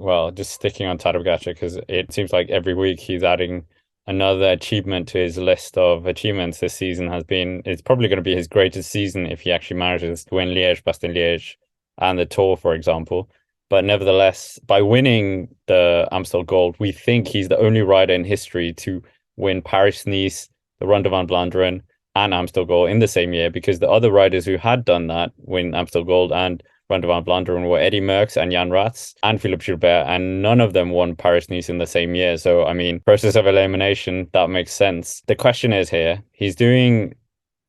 well, just sticking on Tadej Pogačar because it seems like every week he's adding another achievement to his list of achievements this season has been, it's probably going to be his greatest season if he actually manages to win Liège-Bastogne-Liège and the Tour, for example. But nevertheless, by winning the Amstel Gold, we think he's the only rider in history to win Paris-Nice, the Ronde van Vlaanderen, and Amstel Gold in the same year because the other riders who had done that win Amstel Gold and Ronde van Vlaanderen were Eddy Merckx and Jan Raats and Philippe Gilbert, and none of them won Paris-Nice in the same year. So, I mean, process of elimination, that makes sense. The question is here, he's doing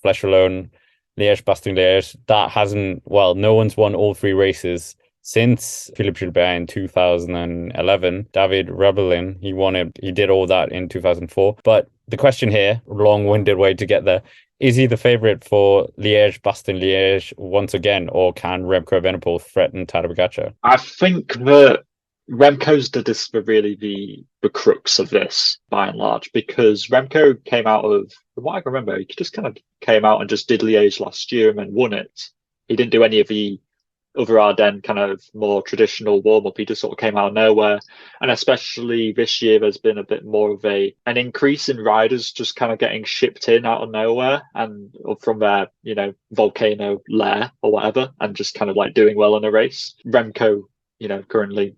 Fleche alone, Liège-Bastogne-Liège. That hasn't, well, no one's won all three races since Philippe Gilbert in 2011. David Rebellin, he won it. He did all that in 2004. But the question here, long-winded way to get there, is he the favorite for Liège-Bastogne-Liège once again, or can Remco Evenepoel threaten Tadej Pogačar? I think that Remco's really the crux of this by and large, because Remco came out of, from what I can remember, he just kind of came out and just did Liège last year and then won it. He didn't do any of the other Ardennes kind of more traditional warm up. He just sort of came out of nowhere. And especially this year, there's been a bit more of an increase in riders just kind of getting shipped in out of nowhere and from their, volcano lair or whatever, and just kind of like doing well in a race. Remco, currently,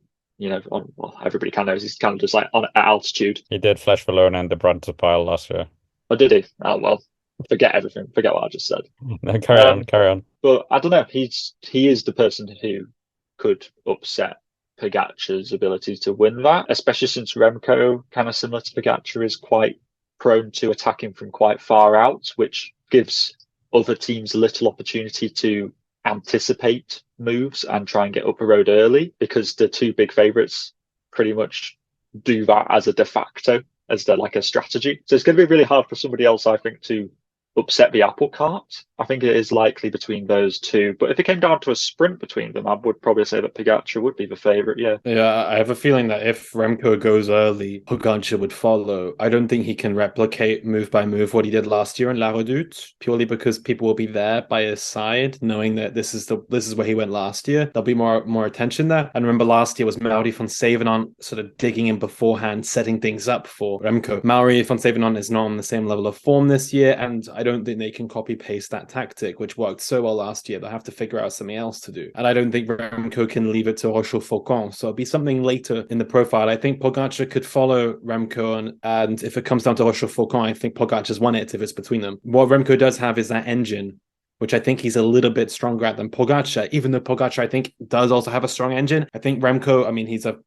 everybody kind of knows he's kind of just like at altitude. He did Fleche Walloone and the Brabantse Pijl last year. Or did he? Oh, well. Forget everything. Forget what I just said. No, carry on. But I don't know. He is the person who could upset Pogacar's ability to win that, especially since Remco, kind of similar to Pogacar, is quite prone to attacking from quite far out, which gives other teams little opportunity to anticipate moves and try and get up a road early, because the two big favourites pretty much do that as a de facto, as they're like a strategy. So it's going to be really hard for somebody else, I think, to upset the apple cart. I think it is likely between those two. But if it came down to a sprint between them, I would probably say that Pogacar would be the favourite, yeah. Yeah, I have a feeling that if Remco goes early, Pogacar would follow. I don't think he can replicate move by move what he did last year in La Redoute, purely because people will be there by his side, knowing that this is where he went last year. There'll be more attention there. And remember, last year was Mauri van Savenon sort of digging in beforehand, setting things up for Remco. Mauri van Savenon is not on the same level of form this year, and I don't think they can copy paste that tactic, which worked so well last year. They'll have to figure out something else to do. And I don't think Remco can leave it to Rochefort-Faucon. So it'll be something later in the profile. I think Pogacar could follow Remco, and if it comes down to Rochefort-Faucon, I think Pogacar's won it if it's between them. What Remco does have is that engine, which I think he's a little bit stronger at than Pogacar, even though Pogacar, I think, does also have a strong engine. I think Remco, I mean, he's a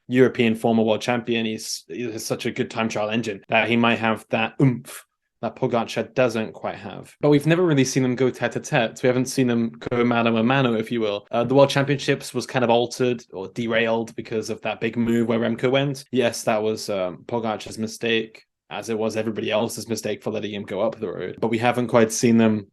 European former world champion. He has such a good time trial engine that he might have that oomph that Pogacar doesn't quite have. But we've never really seen them go tete-a-tete. We haven't seen them go mano-a-mano, if you will. The World Championships was kind of altered or derailed because of that big move where Remco went. Yes, that was Pogacar's mistake, as it was everybody else's mistake for letting him go up the road. But we haven't quite seen them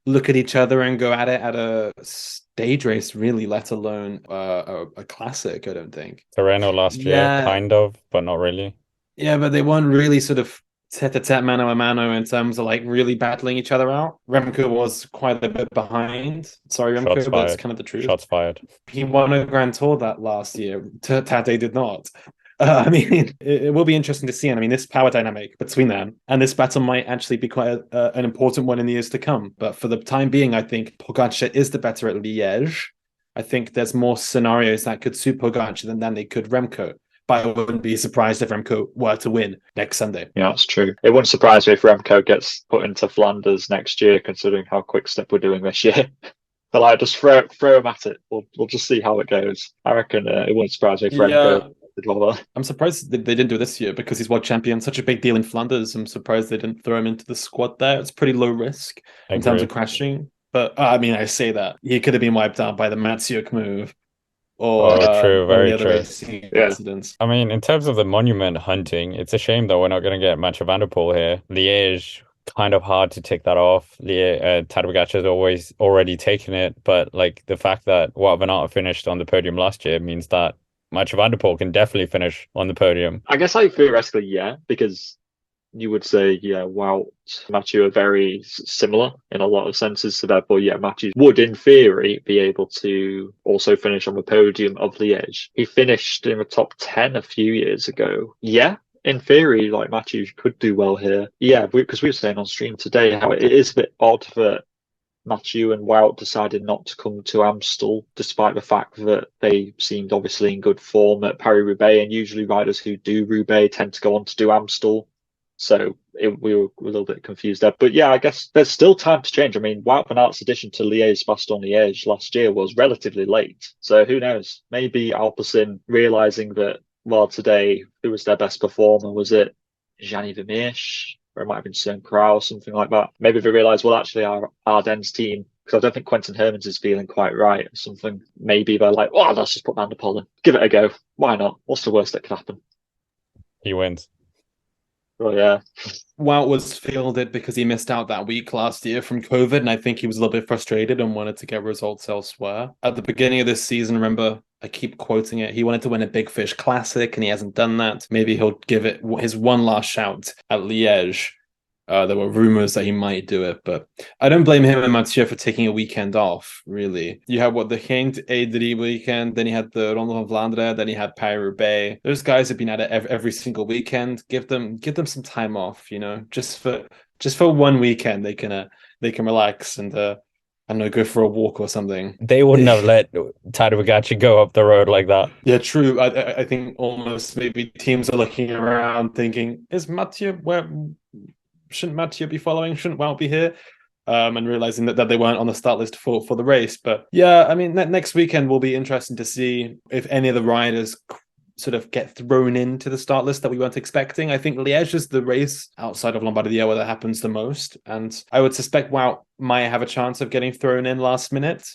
look at each other and go at it at a stage race, really, let alone a classic, I don't think. Tirreno last year, kind of, but not really. Yeah, but they weren't really sort of tete-a-tete, mano-a-mano in terms of like really battling each other out. Remco was quite a bit behind. Sorry, Remco, but that's kind of the truth. Shots fired. He won a Grand Tour that last year. Tadej did not. I mean, it will be interesting to see. And I mean, this power dynamic between them and this battle might actually be quite an important one in the years to come. But for the time being, I think Pogacar is the better at Liège. I think there's more scenarios that could suit Pogacar than they could Remco. But I wouldn't be surprised if Remco were to win next Sunday. Yeah, that's true. It wouldn't surprise me if Remco gets put into Flanders next year, considering how quick step we're doing this year. But like, just throw him at it. We'll just see how it goes. I reckon it wouldn't surprise me if Remco did well. I'm surprised they didn't do it this year because he's world champion. Such a big deal in Flanders. I'm surprised they didn't throw him into the squad there. It's pretty low risk in terms of crashing. But I mean, I say that he could have been wiped out by the Matsiuk move. Or true, very true. Incidents. I mean, in terms of the monument hunting, it's a shame that we're not going to get Mathieu van der Poel here. Liège, kind of hard to tick that off. Tadej Pogacar has already taken it, but like the fact that Wout van Aert finished on the podium last year means that Mathieu van der Poel can definitely finish on the podium. I guess theoretically, yeah, because you would say, yeah, Wout, Mathieu are very similar in a lot of senses. So therefore, yeah, Mathieu would, in theory, be able to also finish on the podium of Liège. He finished in the top 10 a few years ago. Yeah, in theory, like Mathieu could do well here. Yeah, because we were saying on stream today how it is a bit odd that Mathieu and Wout decided not to come to Amstel, despite the fact that they seemed obviously in good form at Paris-Roubaix, and usually riders who do Roubaix tend to go on to do Amstel. So we were a little bit confused there. But yeah, I guess there's still time to change. I mean, Wout van Aert's addition to Liège-Bastogne-Liège last year was relatively late. So who knows? Maybe Alpecin realising that, well, today, who was their best performer? Was it Gianni Vermeersch? Or it might have been Søren Kragh or something like that. Maybe they realise, well, actually, our Ardennes team, because I don't think Quentin Hermans is feeling quite right or something. Maybe they're like, oh, let's just put Van der Poel in. Give it a go. Why not? What's the worst that could happen? He wins. Oh, yeah. Wout was fielded because he missed out that week last year from COVID, and I think he was a little bit frustrated and wanted to get results elsewhere. At the beginning of this season, remember, I keep quoting it, he wanted to win a Big Fish Classic, and he hasn't done that. Maybe he'll give it his one last shout at Liège. There were rumors that he might do it, but I don't blame him and Mathieu for taking a weekend off, really. You had the Gent A3 weekend, then you had the Ronde van Vlaanderen, then you had Paris-Roubaix. Those guys have been at it every single weekend. Give them some time off, just for one weekend. They can relax and I don't know, go for a walk or something. They wouldn't have let Tadej Pogačar go up the road like that. Yeah, true. I think almost maybe teams are looking around thinking, is Mathieu where? Shouldn't Mathieu be following? Shouldn't Wout be here? And realizing that they weren't on the start list for the race. But yeah, I mean, next weekend will be interesting to see if any of the riders sort of get thrown into the start list that we weren't expecting. I think Liège is the race outside of Lombardia where that happens the most. And I would suspect Wout might have a chance of getting thrown in last minute.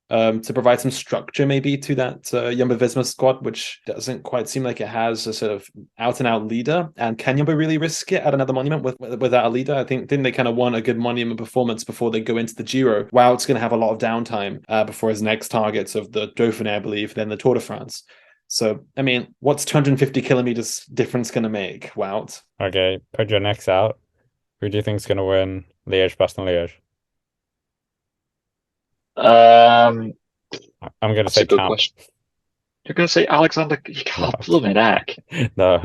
To provide some structure maybe to that Jumbo-Visma squad, which doesn't quite seem like it has a sort of out-and-out leader. And can Jumbo really risk it at another monument without a leader? I think didn't they kind of want a good monument performance before they go into the Giro? Wout's going to have a lot of downtime before his next targets of the Dauphiné, I believe, then the Tour de France. So, I mean, what's 250 kilometers difference going to make, Wout? Okay, put your necks out. Who do you think is going to win Liège-Bastogne-Liège? I'm going to say a good question. You're going to say Alexander? You can't blooming heck. No.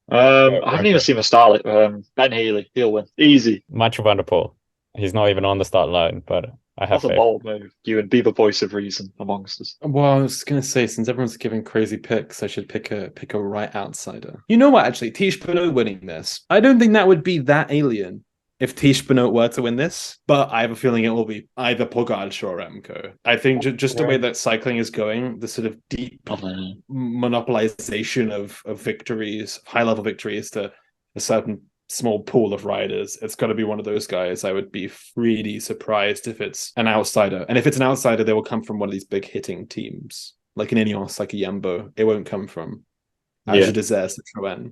I haven't even seen the start. Ben Healy, he'll win. Easy. Mathieu van der Poel. He's not even on the start line, but I have faith. That's a bold move. You and be the voice of reason amongst us. Well, I was going to say, since everyone's giving crazy picks, I should pick a right outsider. You know what, actually? Tadej Pogačar winning this. I don't think that would be that alien if Tadej Pogačar were to win this, but I have a feeling it will be either Pogačar or Remco. I think just the way that cycling is going, the sort of deep monopolization of victories, high-level victories to a certain small pool of riders, it's got to be one of those guys. I would be really surprised if it's an outsider. And if it's an outsider, they will come from one of these big hitting teams, like an Ineos, like a Jumbo. It won't come from Age Desert, Citroën.